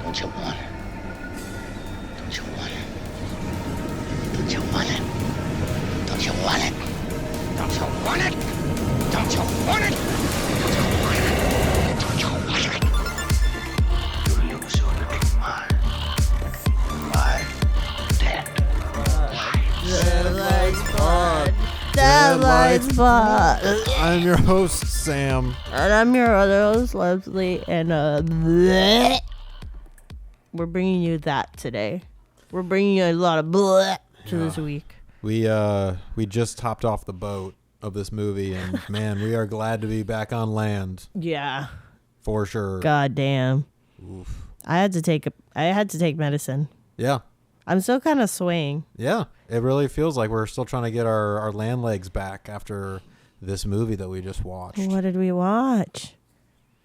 Don't you want it? Don't you want it? Don't you want it? Don't you want it? Don't you want it? Don't you want it? Don't you want it? Don't you want it? You lose your little mind. Dead. Deadlights Pod. Deadlights Pod. I'm your host, Sam. And I'm your other host, Leslie. And we're bringing you that today. We're bringing you a lot of bleh to this week. We just hopped off the boat of this movie, and man, we are glad to be back on land. Yeah. For sure. God damn. Oof. I had to take medicine. Yeah. I'm still kind of swaying. Yeah. It really feels like we're still trying to get our land legs back after this movie that we just watched. What did we watch?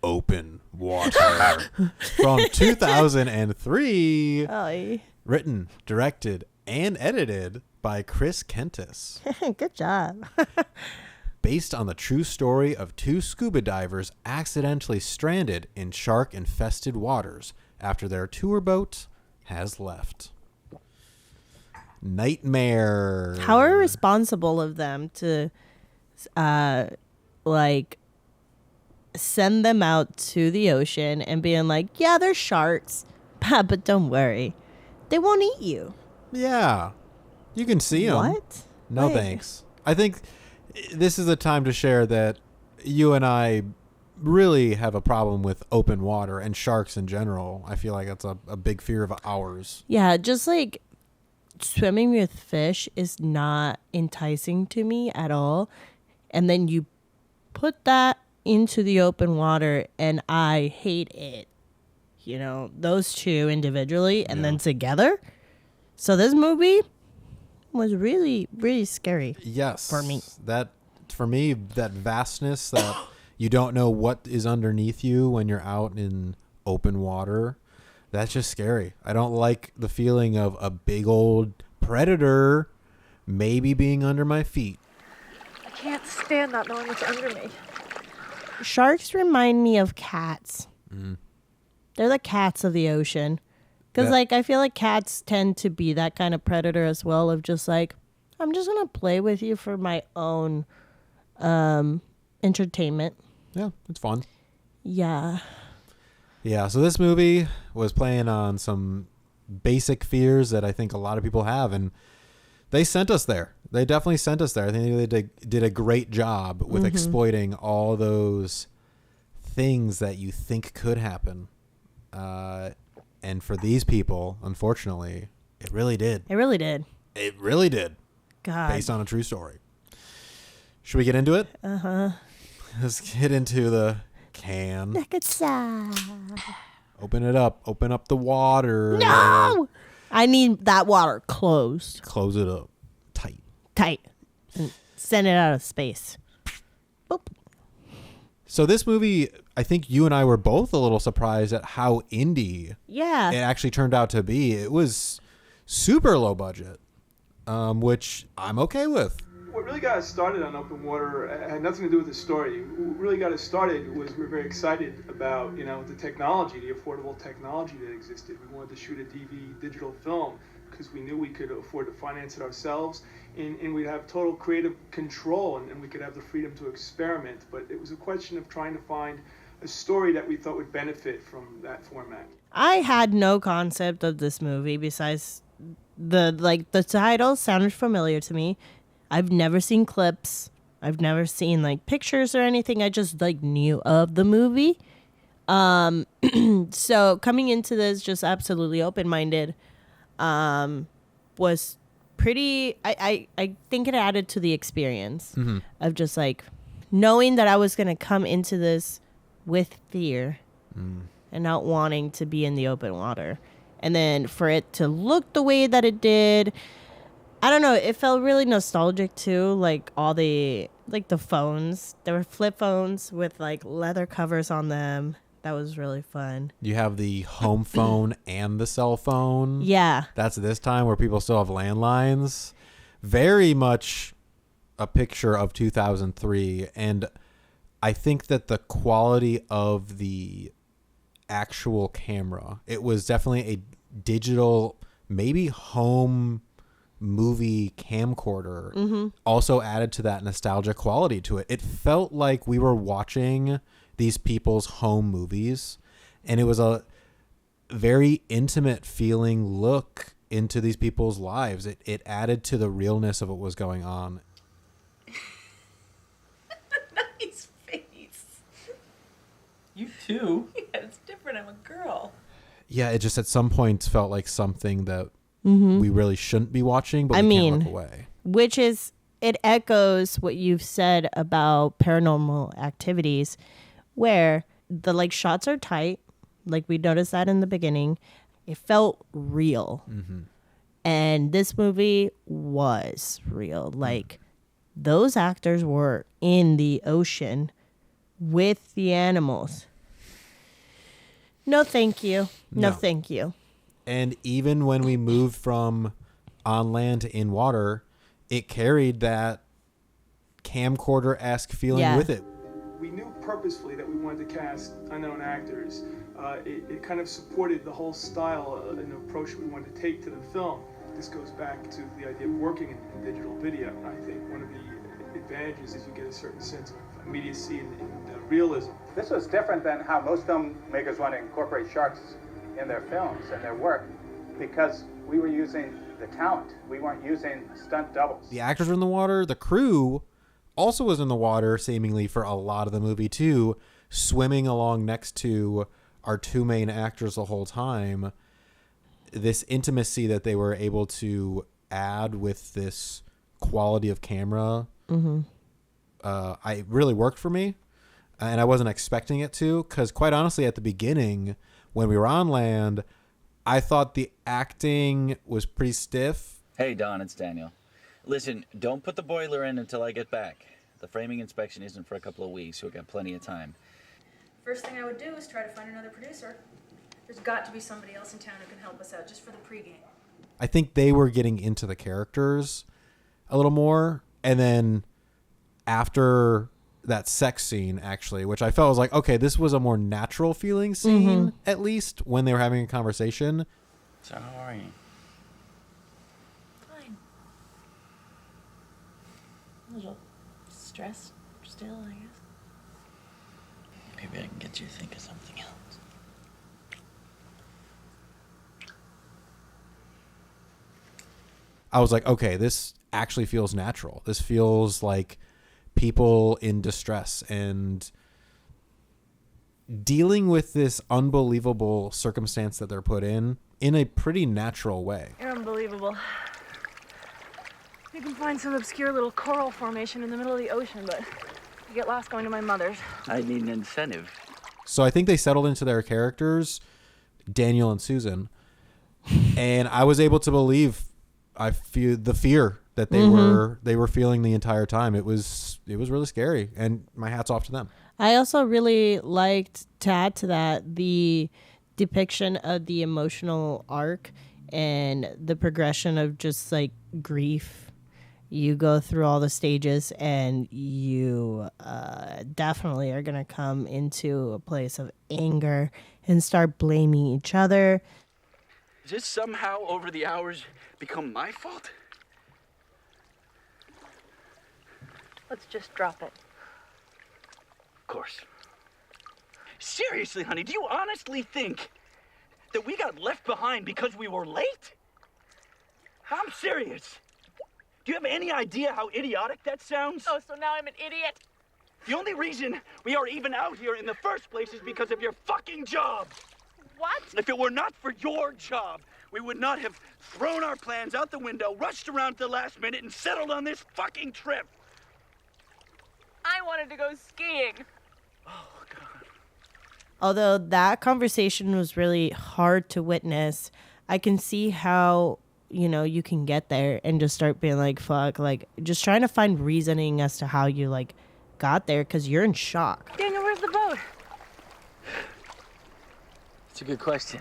Open Water. From 2003. Oh, Written, directed, and edited by Chris Kentis. good job. Based on the true story of two scuba divers accidentally stranded in shark-infested waters after their tour boat has left. Nightmare. How irresponsible of them to, send them out to the ocean and being like, yeah, they're sharks, but don't worry, they won't eat you. Yeah. You can see them. What? No, Wait. thanks. I think this is a time to share that you and I really have a problem with open water and sharks in general. I feel like that's a big fear of ours. Yeah, just like swimming with fish is not enticing to me at all. And then you put that into the open water and I hate it. You know, those two individually and then together. So this movie was really, really scary. Yes. For me. That vastness that you don't know what is underneath you when you're out in open water. That's just scary. I don't like the feeling of a big old predator maybe being under my feet. I can't stand not knowing what's under me. Sharks remind me of cats. Mm. They're the cats of the ocean. Because, I feel like cats tend to be that kind of predator as well of just like, I'm just going to play with you for my own entertainment. Yeah, it's fun. Yeah. Yeah, so this movie was playing on some basic fears that I think a lot of people have, and they sent us there. They definitely sent us there. I think they did a great job with exploiting all those things that you think could happen. And for these people, unfortunately, it really did. It really did. It really did. God. Based on a true story. Should we get into it? Uh-huh. Let's get into the can. Open it up. Open up the water. No! I need that water closed. Close it up. Tight. And send it out of space. Boop. So this movie, I think you and I were both a little surprised at how indie Yeah. it actually turned out to be. It was super low budget, which I'm okay with. What really got us started on open water had nothing to do with the story. What really got us started was we were very excited about, the technology, the affordable technology that existed. We wanted to shoot a DV digital film because we knew we could afford to finance it ourselves, and we'd have total creative control, and we could have the freedom to experiment. But it was a question of trying to find a story that we thought would benefit from that format. I had no concept of this movie besides the title sounded familiar to me. I've never seen clips. I've never seen pictures or anything. I just knew of the movie. So coming into this just absolutely open-minded was pretty I think it added to the experience of just knowing that I was going to come into this with fear and not wanting to be in the open water. And then for it to look the way that it did, I don't know, it felt really nostalgic too, all the phones. There were flip phones with leather covers on them. That was really fun. You have the home phone and the cell phone. Yeah. That's this time where people still have landlines. Very much a picture of 2003. And I think that the quality of the actual camera. It was definitely a digital, maybe home movie camcorder. Also added to that nostalgia quality to it. It felt like we were watching these people's home movies, and it was a very intimate feeling look into these people's lives. It added to the realness of what was going on. Nice face. You too? Yeah, it's different. I'm a girl. Yeah, it just at some point felt like something that we really shouldn't be watching, but we can't look away. Which is, it echoes what you've said about Paranormal Activities, where the like shots are tight. Like we noticed that in the beginning. It felt real. And this movie was real. Like those actors were in the ocean with the animals. No, thank you. No, thank you. And even when we moved from on land to in water, it carried that camcorder-esque feeling with it. We knew purposefully that we wanted to cast unknown actors. It kind of supported the whole style and approach we wanted to take to the film. This goes back to the idea of working in digital video. I think one of the advantages is you get a certain sense of immediacy and realism. This was different than how most filmmakers want to incorporate sharks in their films and their work, because we were using the talent. We weren't using stunt doubles. The actors were in the water. The crew also was in the water, seemingly for a lot of the movie too, swimming along next to our two main actors the whole time. This intimacy that they were able to add with this quality of camera, I really worked for me, and I wasn't expecting it to, because quite honestly, at the beginning, when we were on land, I thought the acting was pretty stiff. Hey, Don, it's Daniel. Listen, don't put the boiler in until I get back. The framing inspection isn't for a couple of weeks, so we've got plenty of time. First thing I would do is try to find another producer. There's got to be somebody else in town who can help us out, just for the pregame. I think they were getting into the characters a little more, and then after that sex scene, actually, which I felt was like, okay, this was a more natural feeling scene, at least when they were having a conversation. So how are you? Fine. A little stressed still, I guess. Maybe I can get you to think of something else. I was like, okay, this actually feels natural. This feels like people in distress and dealing with this unbelievable circumstance that they're put in a pretty natural way. You're unbelievable. You can find some obscure little coral formation in the middle of the ocean, but you get lost going to my mother's. I need an incentive. So I think they settled into their characters, Daniel and Susan, and I was able to believe the fear that they were feeling the entire time. It was really scary, and my hat's off to them. I also really liked, to add to that, the depiction of the emotional arc and the progression of just like grief. You go through all the stages, and you definitely are going to come into a place of anger and start blaming each other. Does this somehow over the hours become my fault? Let's just drop it. Of course. Seriously, honey, do you honestly think that we got left behind because we were late? I'm serious. Do you have any idea how idiotic that sounds? Oh, so now I'm an idiot? The only reason we are even out here in the first place is because of your fucking job. What? If it were not for your job, we would not have thrown our plans out the window, rushed around to the last minute, and settled on this fucking trip. I wanted to go skiing. Oh, God. Although that conversation was really hard to witness, I can see how, you can get there and just start being like, fuck, like just trying to find reasoning as to how you like got there, because you're in shock. Daniel, where's the boat? It's a good question.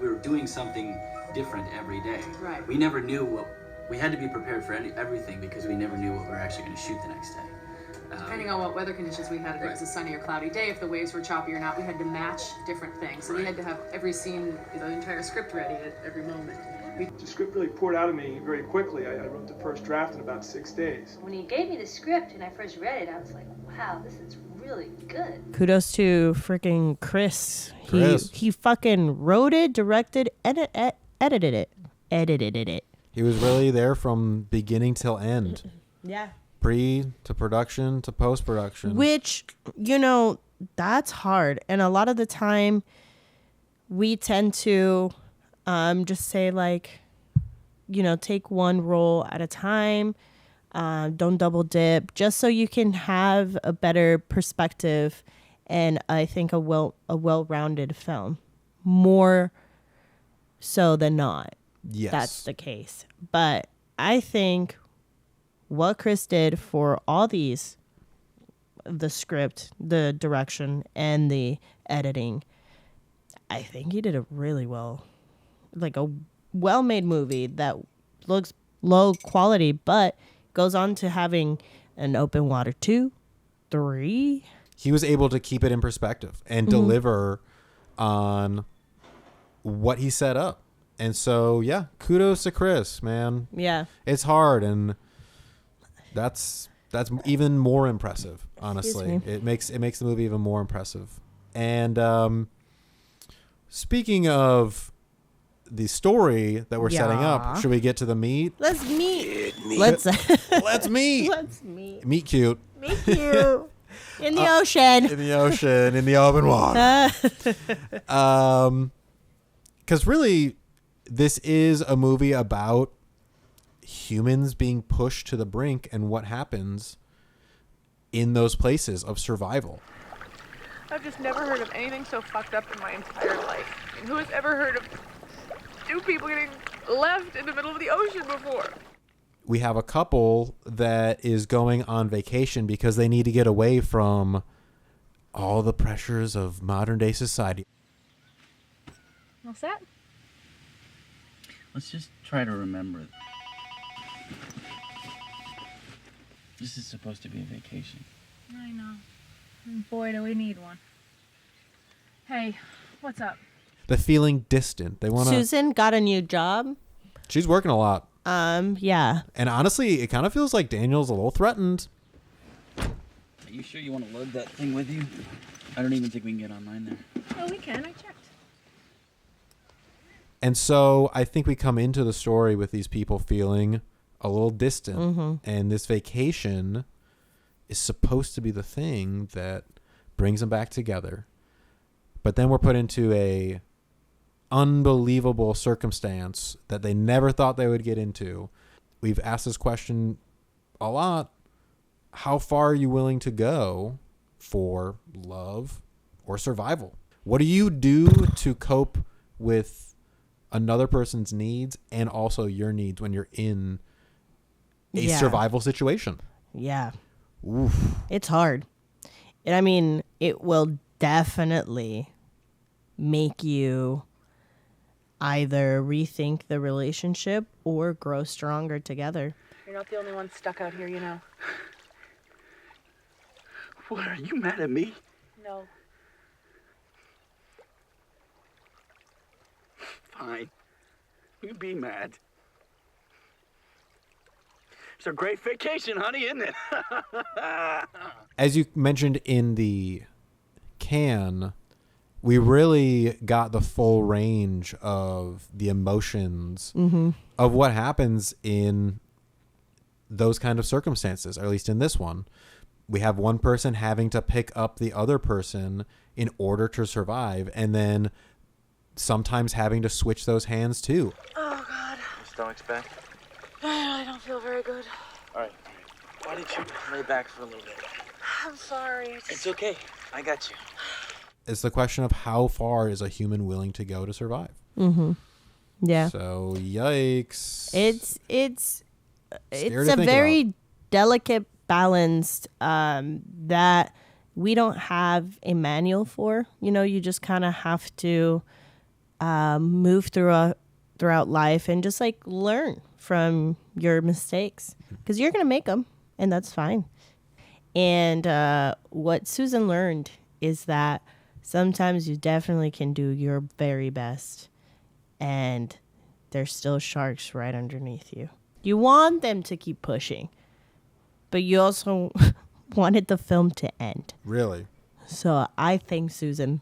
We were doing something different every day. Right. We never knew we had to be prepared for everything, because we never knew what we were actually going to shoot the next day. Depending on what weather conditions we had, if it was a sunny or cloudy day, if the waves were choppy or not, we had to match different things. So we had to have every scene, the entire script ready at every moment. The script really poured out of me very quickly. I wrote the first draft in about 6 days. When he gave me the script and I first read it, I was like, wow, this is really good. Kudos to freaking Chris. Chris. He fucking wrote it, directed, edited it. He was really there from beginning till end. Yeah. Pre to production to post production. Which, that's hard. And a lot of the time we tend to just say take one role at a time. Don't double dip, just so you can have a better perspective and I think a well-rounded film. More so than not. Yes. That's the case. But I think what Chris did for all these, the script, the direction, and the editing, I think he did it really well. Like a well-made movie that looks low quality, but goes on to having an Open Water 2, 3. He was able to keep it in perspective and deliver on what he set up. And so, yeah, kudos to Chris, man. Yeah. It's hard, and that's even more impressive, honestly. It makes the movie even more impressive. And speaking of the story that we're setting up, should we get to the meat? Let's meet. Let's meet. Let's meet. Meet cute. Meet cute. In the ocean. In the ocean, in the open water. Because really, this is a movie about humans being pushed to the brink and what happens in those places of survival. I've just never heard of anything so fucked up in my entire life. I mean, who has ever heard of 2 people getting left in the middle of the ocean before? We have a couple that is going on vacation because they need to get away from all the pressures of modern day society. What's that? Let's just try to remember. This is supposed to be a vacation. I know. And boy, do we need one. Hey, what's up? The feeling distant. They want to. Susan got a new job. She's working a lot. Yeah. And honestly, it kind of feels like Daniel's a little threatened. Are you sure you want to load that thing with you? I don't even think we can get online there. Oh, we can. I checked. And so I think we come into the story with these people feeling a little distant. Mm-hmm. And this vacation is supposed to be the thing that brings them back together. But then we're put into a unbelievable circumstance that they never thought they would get into. We've asked this question a lot. How far are you willing to go for love or survival? What do you do to cope with another person's needs and also your needs when you're in a survival situation? Yeah. Oof. It's hard. And I mean, it will definitely make you either rethink the relationship or grow stronger together. You're not the only one stuck out here, you know. What, are you mad at me? No. Fine. You be mad. It's a great vacation, honey, isn't it? As you mentioned in the can, we really got the full range of the emotions of what happens in those kind of circumstances, or at least in this one. We have one person having to pick up the other person in order to survive, and then sometimes having to switch those hands too. Oh, God. Your stomach's back? I don't feel very good. All right. Why don't you lay back for a little bit? I'm sorry. It's okay. I got you. It's the question of how far is a human willing to go to survive. Mm-hmm. Yeah. So, yikes. It's a very delicate balance that we don't have a manual for. You know, you just kind of have to move throughout life and just like learn from your mistakes, because you're gonna make them, and that's fine. And what Susan learned is that sometimes you definitely can do your very best, and there's still sharks right underneath you. You want them to keep pushing, but you also wanted the film to end. Really? So I thank Susan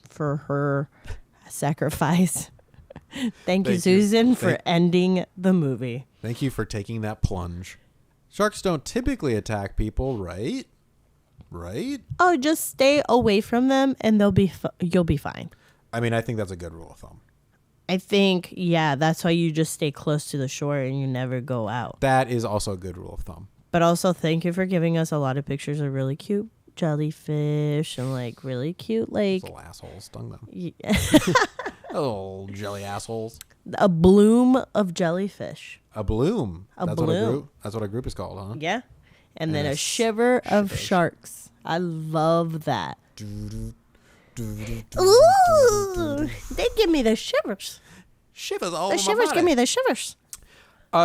for her sacrifice. Thank you, Susan, for ending the movie. Thank you for taking that plunge. Sharks don't typically attack people, right? Right? Oh, just stay away from them and you'll be fine. I mean, I think that's a good rule of thumb. I think, yeah, that's why you just stay close to the shore and you never go out. That is also a good rule of thumb. But also, thank you for giving us a lot of pictures of really cute jellyfish and like really cute like little assholes stung them. Yeah. Little jelly assholes. A bloom of jellyfish. A bloom. That's bloom. What a group is called, huh? Yeah. And then a shiver of sharks. I love that. Ooh, they give me the shivers. Shivers all The shivers give me the shivers.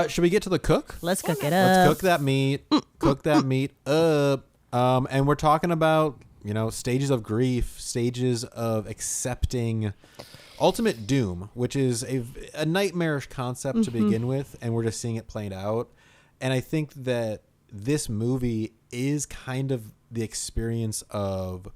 Should we get to the cook? Let's cook it up. Let's cook that meat. Cook that meat up. And we're talking about, stages of grief, stages of accepting ultimate doom, which is a nightmarish concept to begin with, and we're just seeing it played out. And I think that this movie is kind of the experience of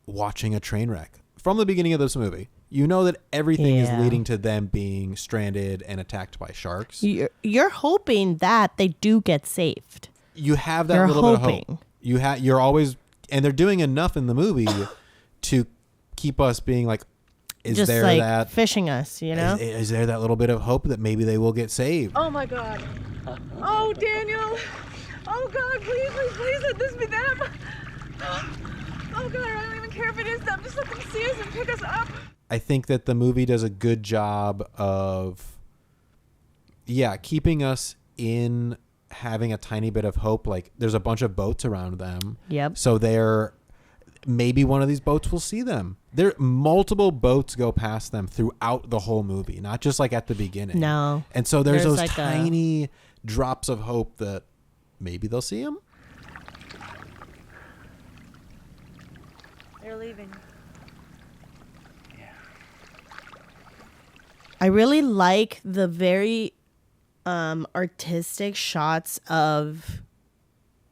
watching a train wreck. From the beginning of this movie, you know that everything is leading to them being stranded and attacked by sharks. You're hoping that they do get saved. You have that little bit of hope. You're always, and they're doing enough in the movie to keep us being like, is just there like that fishing us, Is there that little bit of hope that maybe they will get saved? Oh my God. Oh, Daniel. Oh God, please let this be them. Oh God, I don't even care if it is them. Just let them see us and pick us up. I think that the movie does a good job of, keeping us in having a tiny bit of hope. Like there's a bunch of boats around them. Yep. So maybe one of these boats will see them. Multiple boats go past them throughout the whole movie, not just like at the beginning. No. And so there's those like tiny drops of hope that maybe they'll see them. They're leaving. I really like the very artistic shots of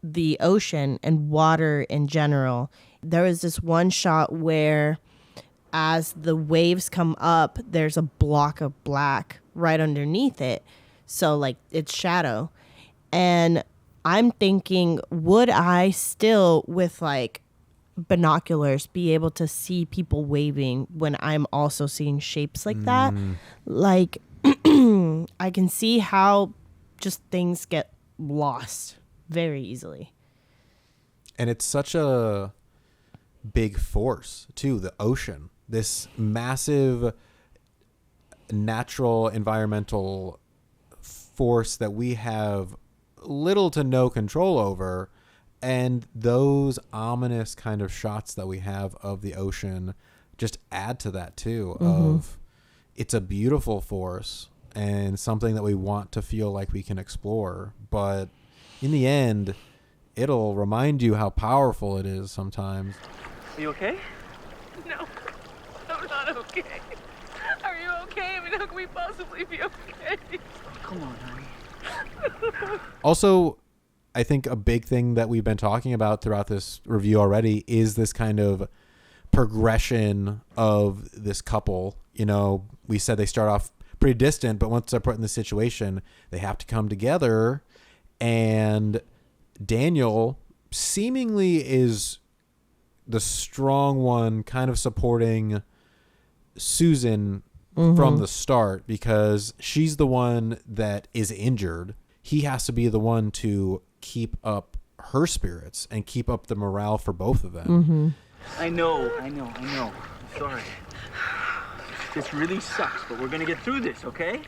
the ocean and water in general. There was this one shot where as the waves come up, there's a block of black right underneath it. So like it's shadow. And I'm thinking, would I still with like binoculars be able to see people waving when I'm also seeing shapes like that? Like I can see how just things get lost very easily. And it's such a big force too, the ocean, this massive natural environmental force that we have little to no control over. And those ominous kind of shots that we have of the ocean just add to that too, of it's a beautiful force and something that we want to feel like we can explore. But in the end, it'll remind you how powerful it is sometimes. Are you okay? No, I'm not okay. Are you okay? I mean, how can we possibly be okay? Come on, honey. Also, I think a big thing that we've been talking about throughout this review already is this kind of progression of this couple. We said they start off pretty distant, but once they're put in the situation, they have to come together. And Daniel seemingly is the strong one, kind of supporting Susan from the start because she's the one that is injured. He has to be the one to keep up her spirits and keep up the morale for both of them. I know. Sorry. This really sucks, but we're gonna get through this, okay?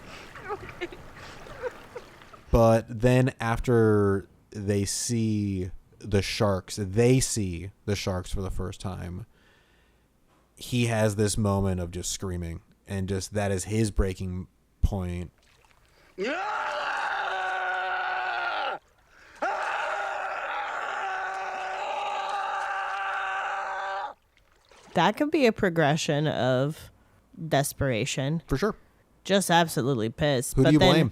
Okay. But then after they see the sharks for the first time, he has this moment of just screaming, and just that is his breaking point. that could be a progression of desperation. For sure. Just absolutely pissed. Who do you blame?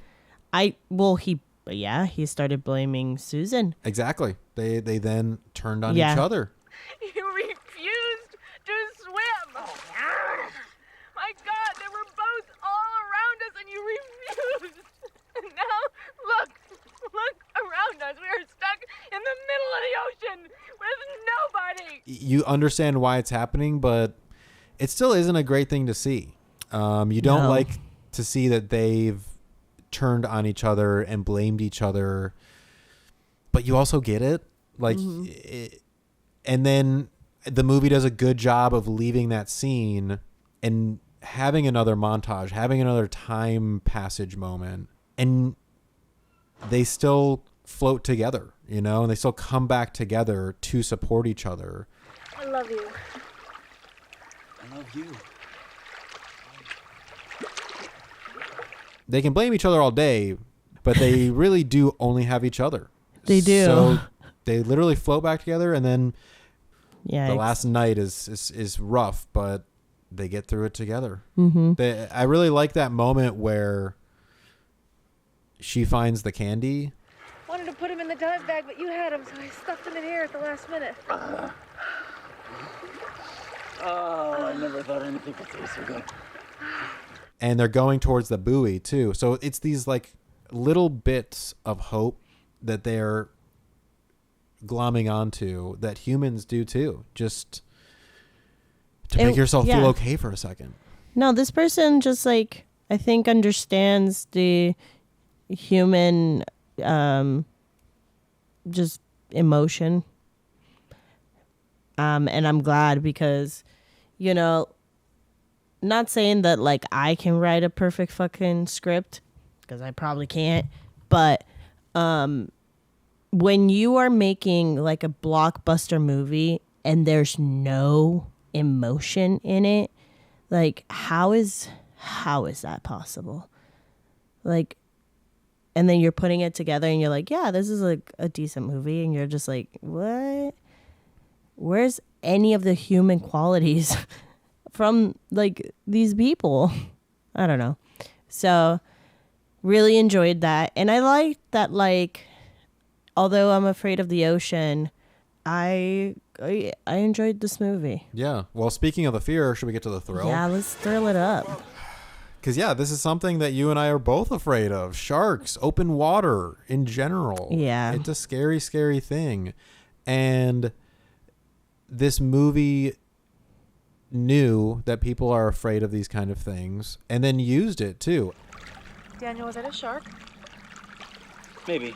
He started blaming Susan. Exactly. They then turned on each other. You refused to swim. My God, they were both all around us and you refused. And now, look around us. We are stuck in the middle of the ocean with nobody. You understand why it's happening, but it still isn't a great thing to see. You don't like to see that they've turned on each other and blamed each other, but you also get it. Like, and then the movie does a good job of leaving that scene and having another montage, having another time passage moment, and they still float together, you know, and they still come back together to support each other. I love you. I love you. They can blame each other all day, but they really do only have each other. They do. So they literally float back together, and then the last night is rough, but they get through it together. Mm-hmm. I really like that moment where she finds the candy. Wanted to put him in the dive bag, but you had him, so I stuffed him in here at the last minute. Oh, I never thought anything could taste so good. And they're going towards the buoy too. So it's these like little bits of hope that they're glomming onto that humans do too. Just to make yourself feel okay for a second. No, this person just like, I think understands the human just emotion. And I'm glad because, you know, not saying that like I can write a perfect fucking script because I probably can't, but when you are making like a blockbuster movie and there's no emotion in it, like how is that possible? Like, and then you're putting it together and you're like, yeah, this is like a decent movie, and you're just like, what? Where's any of the human qualities from like these people? I don't know. So really enjoyed that. And I liked that, like, although I'm afraid of the ocean, I enjoyed this movie. Yeah. Well, speaking of the fear, should we get to the thrill? Yeah, let's thrill it up. Because, yeah, this is something that you and I are both afraid of. Sharks, open water in general. Yeah. It's a scary, scary thing. And this movie knew that people are afraid of these kind of things and then used it too. Daniel, was that a shark? Maybe.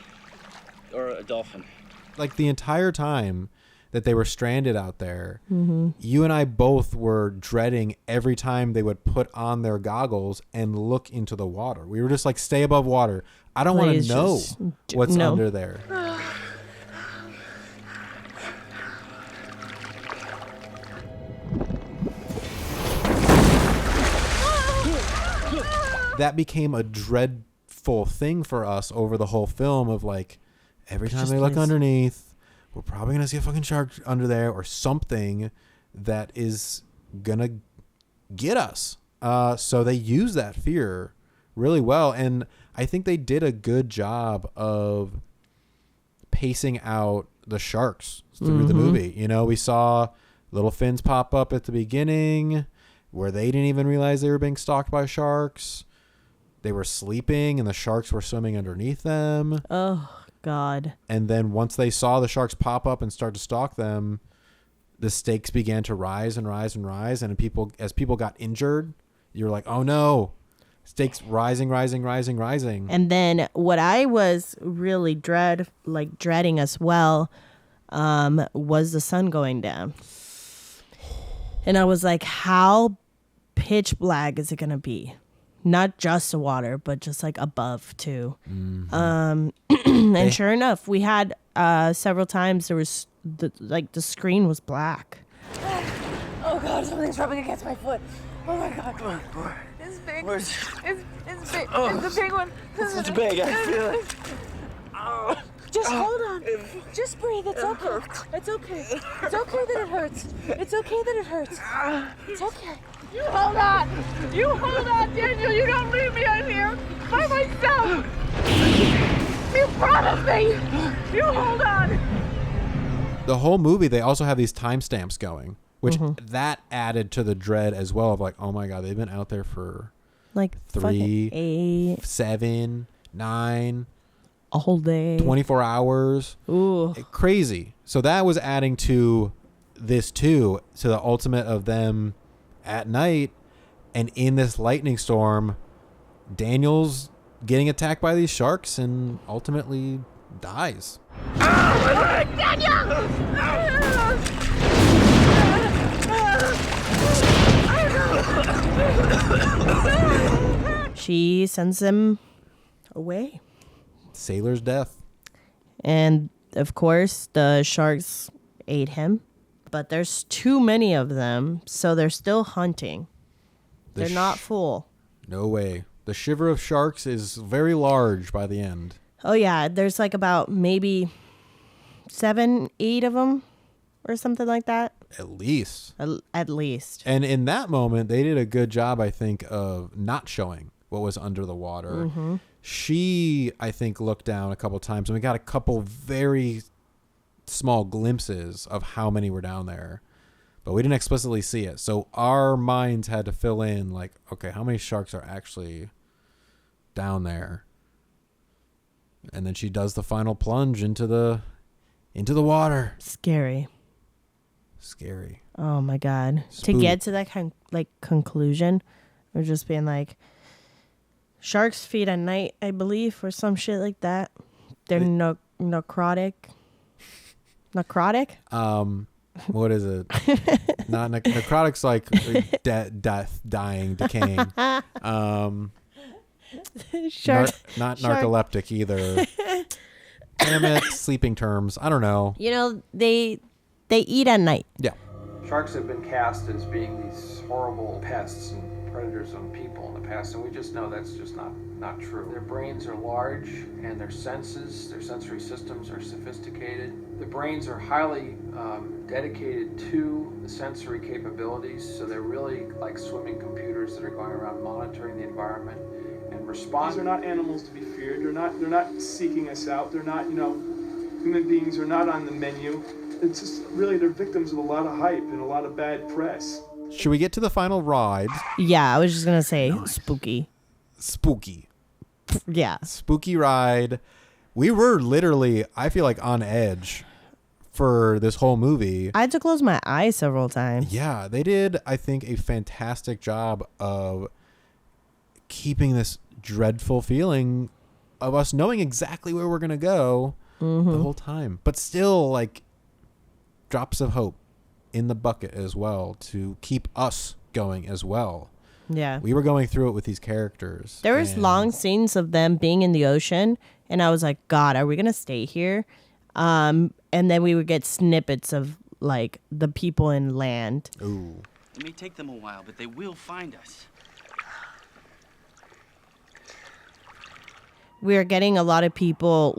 Or a dolphin. Like the entire time that they were stranded out there, you and I both were dreading every time they would put on their goggles and look into the water. We were just like, stay above water. I don't want to know what's under there. That became a dreadful thing for us over the whole film of like, every time they look underneath, we're probably going to see a fucking shark under there or something that is going to get us. So they use that fear really well. And I think they did a good job of pacing out the sharks through the movie. You know, we saw little fins pop up at the beginning where they didn't even realize they were being stalked by sharks. They were sleeping and the sharks were swimming underneath them. Oh, God. And then once they saw the sharks pop up and start to stalk them, the stakes began to rise and rise and rise. And as people got injured, you're like, oh no, stakes rising. And then what I was really dreading as well, was the sun going down. And I was like, how pitch black is it going to be? Not just the water, but just like above too. And sure enough, we had several times there was the screen was black. Oh God, something's rubbing against my foot. Oh my God. It's big. It's big. Oh, it's the big one. It's big. I feel it. Oh. Just hold on. Just breathe. It's okay. It's okay. It's okay that it hurts. It's okay that it hurts. It's okay. You hold on. You hold on, Daniel. You don't leave me out here by myself. You promised me. You hold on. The whole movie, they also have these timestamps going, which that added to the dread as well of like, oh my God, they've been out there for like 3, 8, 7, 9, a whole day, 24 hours. Ooh. Crazy. So that was adding to this too, to the ultimate of them at night and in this lightning storm. Daniel's getting attacked by these sharks and ultimately dies. She sends him away. Sailor's death. And of course, the sharks ate him. But there's too many of them, so they're still hunting. They're not full. No way. The shiver of sharks is very large by the end. Oh, yeah. There's like about maybe 7, 8 of them or something like that. At least. At least. And in that moment, they did a good job, I think, of not showing what was under the water. Mm-hmm. She, I think, looked down a couple times, and we got a couple very small glimpses of how many were down there. But we didn't explicitly see it. So our minds had to fill in, like, okay, how many sharks are actually down there? And then she does the final plunge into the water. Scary. Oh my God. Spook. To get to that conclusion of just being like, sharks feed at night, I believe, or some shit like that. They're necrotic. Necrotic? What is it? Not necrotic's like death, dying, decaying. Not narcoleptic either. Damn it, sleeping terms. I don't know. You know, they eat at night. Yeah. Sharks have been cast as being these horrible pests and predators on people in the past, and we just know that's just not true. Their brains are large, and their sensory systems are sophisticated. The brains are highly dedicated to the sensory capabilities, so they're really like swimming computers that are going around monitoring the environment and responding. These are not animals to be feared. They're not seeking us out. They're not, human beings are not on the menu. It's just really they're victims of a lot of hype and a lot of bad press. Should we get to the final ride? Yeah, I was just going to say spooky. Yeah. Spooky ride. We were literally, I feel like, on edge for this whole movie. I had to close my eyes several times. Yeah, they did, I think, a fantastic job of keeping this dreadful feeling of us knowing exactly where we're going to go the whole time. But still, like, drops of hope in the bucket as well to keep us going as well. Yeah. We were going through it with these characters. There was long scenes of them being in the ocean, and I was like, God, are we going to stay here? And then we would get snippets of, like, the people in land. Ooh. It may take them a while, but they will find us. We are getting a lot of people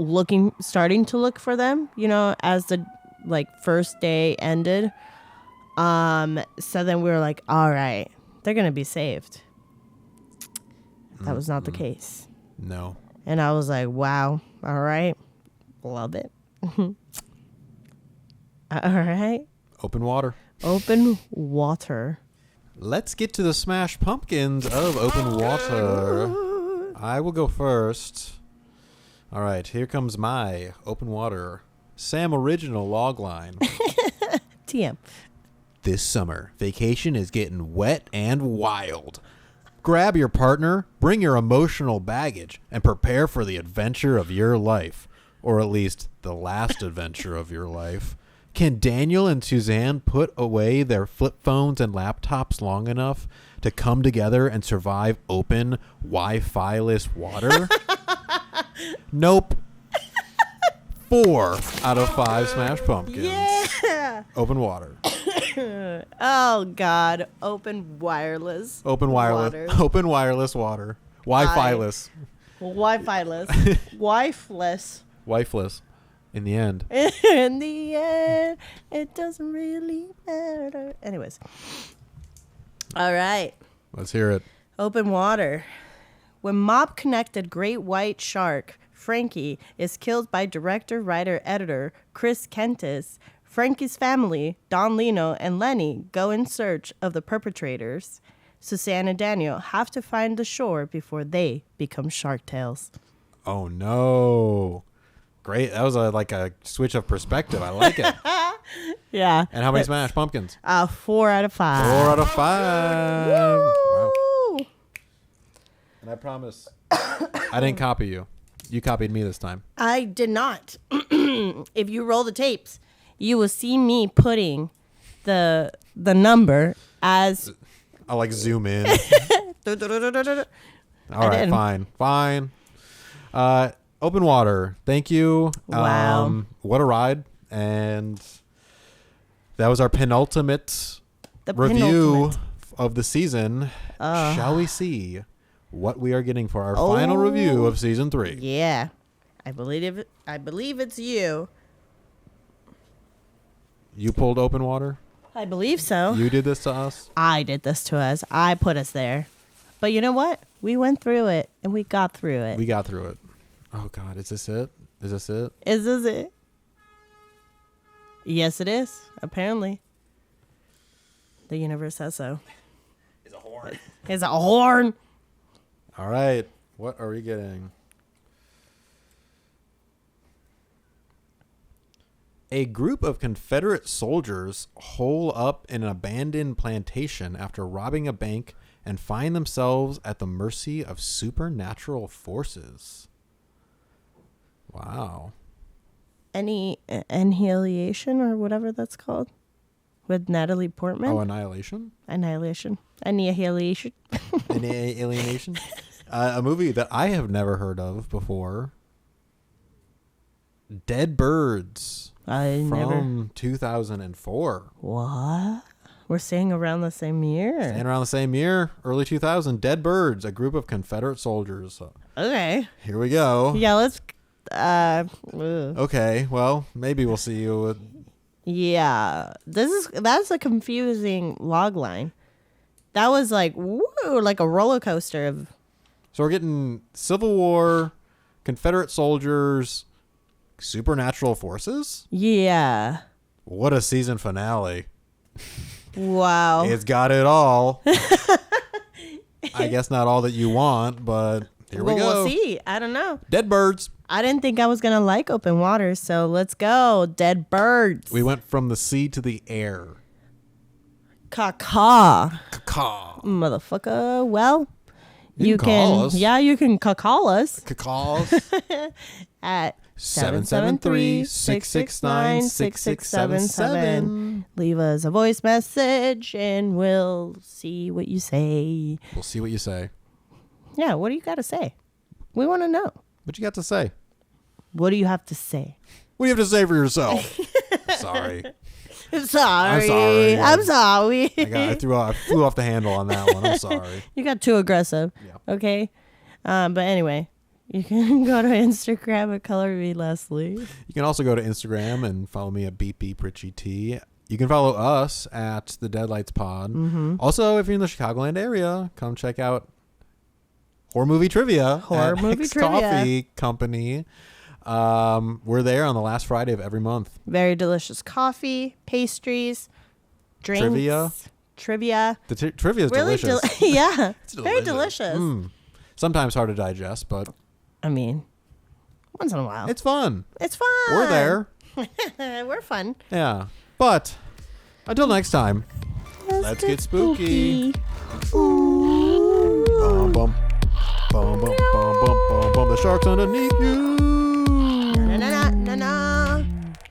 starting to look for them, as the, first day ended. So then we were like, all right, they're going to be saved. That was not the case. No. And I was like, wow, all right. Love it. All right. Open water. Open water. Let's get to the Smash Pumpkins of Open Water. I will go first. All right, here comes my Open Water. Sam Original Logline. TM. This summer, vacation is getting wet and wild. Grab your partner, bring your emotional baggage, and prepare for the adventure of your life. Or at least the last adventure of your life. Can Daniel and Suzanne put away their flip phones and laptops long enough to come together and survive open, Wi-Fi-less water? Nope. 4 out of 5 Smash Pumpkins. Yeah. Open water. Oh, God. Open wireless. Open wireless. Water. Open wireless water. Wi-Fi-less. Wi-Fi-less. Wifeless. Wifeless. In the end. In the end, it doesn't really matter. Anyways. All right. Let's hear it. Open water. When mob-connected great white shark Frankie is killed by director, writer, editor Chris Kentis, Frankie's family, Don Lino and Lenny, go in search of the perpetrators. Suzanne and Daniel have to find the shore before they become shark tails. Oh, no. Great. That was like a switch of perspective. I like it. Yeah. And how many Smash Pumpkins? 4 out of 5. 4 out of 5. Wow. And I promise I didn't copy you. You copied me this time. I did not. If you roll the tapes, you will see me putting the number as... I'll like zoom in. All right, fine. Open water. Thank you. Wow. What a ride. And that was our penultimate review of the season. Shall we see what we are getting for our final review of season 3? Yeah. I believe it's you. You pulled open water? I believe so. You did this to us? I did this to us. I put us there. But you know what? We went through it and we got through it. We got through it. Oh, God. Is this it? Is this it? Is this it? Yes, it is. Apparently. The universe says so. It's a horn. It's a horn. All right. What are we getting? A group of Confederate soldiers hole up in an abandoned plantation after robbing a bank and find themselves at the mercy of supernatural forces. Wow. Any annihilation or whatever that's called with Natalie Portman? Oh, Annihilation? Annihilation. Annihilation. Alienation. A movie that I have never heard of before. Dead Birds. From 2004. What? We're staying around the same year. Staying around the same year, early 2000. Dead Birds, a group of Confederate soldiers. Okay. Here we go. Yeah, let's. Okay, well, maybe we'll see you. Yeah, that's a confusing log line. That was like like a roller coaster of. So we're getting Civil War, Confederate soldiers, supernatural forces. Yeah. What a season finale! Wow. It's got it all. I guess not all that you want, but here we go. We'll see. I don't know. Dead Birds. I didn't think I was going to like open water, so let's go. Dead Birds. We went from the sea to the air. Caw. Motherfucker. Well, you can call us. Yeah, you can call us. Call us. At 773-669-6677. Leave us a voice message and we'll see what you say. We'll see what you say. Yeah, what do you got to say? We want to know. What you got to say? What do you have to say? What do you have to say for yourself? Sorry. I'm sorry. I flew off the handle on that one. I'm sorry. You got too aggressive. Yeah. Okay. But anyway, you can go to Instagram at Color Me Leslie. You can also go to Instagram and follow me at BeepBeepRichieT. You can follow us at the Deadlights Pod. Mm-hmm. Also, if you're in the Chicagoland area, come check out Horror Movie Trivia at Hicks Coffee Company. We're there on the last Friday of every month. Very delicious coffee, pastries, drinks. Trivia. The trivia is really delicious. Yeah. It's very delicious. Sometimes hard to digest, but I mean, once in a while. It's fun. It's fun. We're there. We're fun. Yeah. But until next time, let's get spooky. Ooh. Bum, bum. Bum, bum, bum, bum, bum, bum. The shark's underneath you.